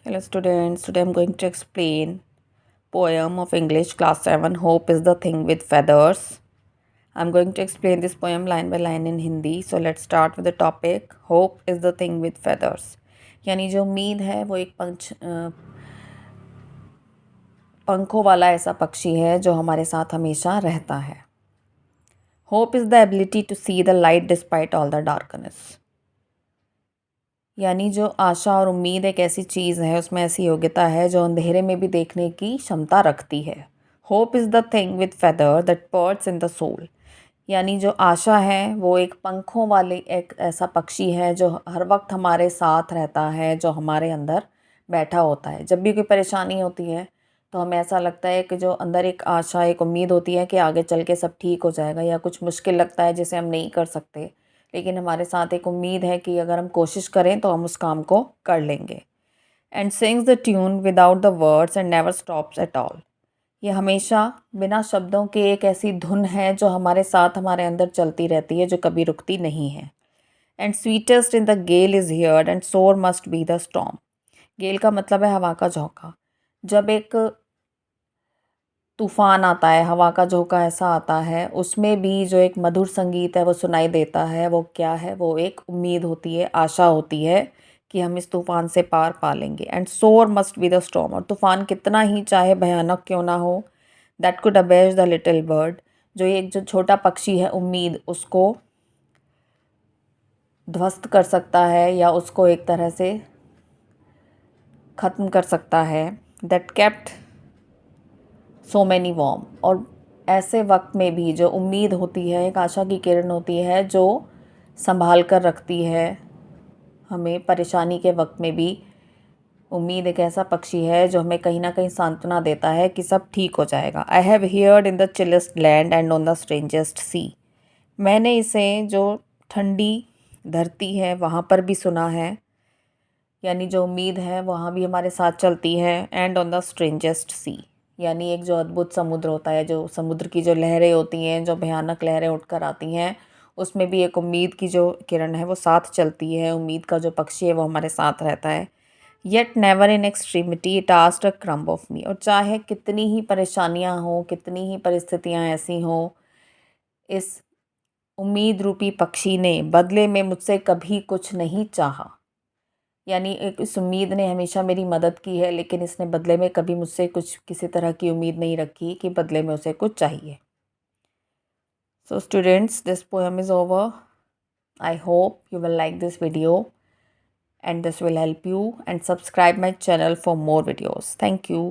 Hello students, today I'm going to explain poem of English class 7 Hope is the thing with feathers. I'm going to explain this poem line by line in Hindi. So let's start with the topic. Hope is the thing with feathers. यानी जो उम्मीद है वो एक पंखों वाला ऐसा पक्षी है जो हमारे साथ हमेशा रहता है. Hope is the ability to see the light despite all the darkness. यानी जो आशा और उम्मीद एक ऐसी चीज़ है, उसमें ऐसी योग्यता है जो अंधेरे में भी देखने की क्षमता रखती है. Hope is the thing with feather that perches in the soul. यानी जो आशा है वो एक पंखों वाली एक ऐसा पक्षी है जो हर वक्त हमारे साथ रहता है, जो हमारे अंदर बैठा होता है. जब भी कोई परेशानी होती है तो हमें ऐसा लगता है कि जो अंदर एक आशा, एक उम्मीद होती है कि आगे चल के सब ठीक हो जाएगा, या कुछ मुश्किल लगता है जिसे हम नहीं कर सकते, लेकिन हमारे साथ एक उम्मीद है कि अगर हम कोशिश करें तो हम उस काम को कर लेंगे. And sings the tune without the words and never stops at all. ये हमेशा बिना शब्दों के एक ऐसी धुन है जो हमारे साथ हमारे अंदर चलती रहती है, जो कभी रुकती नहीं है. And sweetest in the gale is heard and sore must be the storm. Gale का मतलब है हवा का झोंका. जब एक तूफ़ान आता है, हवा का झोंका ऐसा आता है, उसमें भी जो एक मधुर संगीत है वो सुनाई देता है. वो क्या है? वो एक उम्मीद होती है, आशा होती है कि हम इस तूफ़ान से पार पा लेंगे. And sore must be the storm. और तूफ़ान कितना ही चाहे भयानक क्यों ना हो, that could abase the little bird. जो एक जो छोटा पक्षी है उम्मीद, उसको ध्वस्त कर सकता है या उसको एक तरह से ख़त्म कर सकता है. That kept so many warm. और ऐसे वक्त में भी जो उम्मीद होती है, एक आशा की किरण होती है जो संभाल कर रखती है हमें परेशानी के वक्त में भी. उम्मीद एक ऐसा पक्षी है जो हमें कहीं ना कहीं सांत्वना देता है कि सब ठीक हो जाएगा. I have heard in the chillest land and on the strangest sea. मैंने इसे जो ठंडी धरती है वहाँ पर भी सुना है. यानी जो उम्मीद है वहाँ भी हमारे साथ चलती है. एंड ऑन द स्ट्रेंजेस्ट सी, यानी एक जो अद्भुत समुद्र होता है, जो समुद्र की जो लहरें होती हैं, जो भयानक लहरें उठकर आती हैं, उसमें भी एक उम्मीद की जो किरण है वो साथ चलती है. उम्मीद का जो पक्षी है वो हमारे साथ रहता है. Yet never in extremity it asked a crumb of me. और चाहे कितनी ही परेशानियाँ हों, कितनी ही परिस्थितियाँ ऐसी हों, इस उम्मीद रूपी पक्षी ने बदले में मुझसे कभी कुछ नहीं चाहा. यानी एक इस उम्मीद ने हमेशा मेरी मदद की है, लेकिन इसने बदले में कभी मुझसे कुछ किसी तरह की उम्मीद नहीं रखी कि बदले में उसे कुछ चाहिए. So students, this poem is over. I hope you will like this video and this will help you, and subscribe my channel for more videos. Thank you.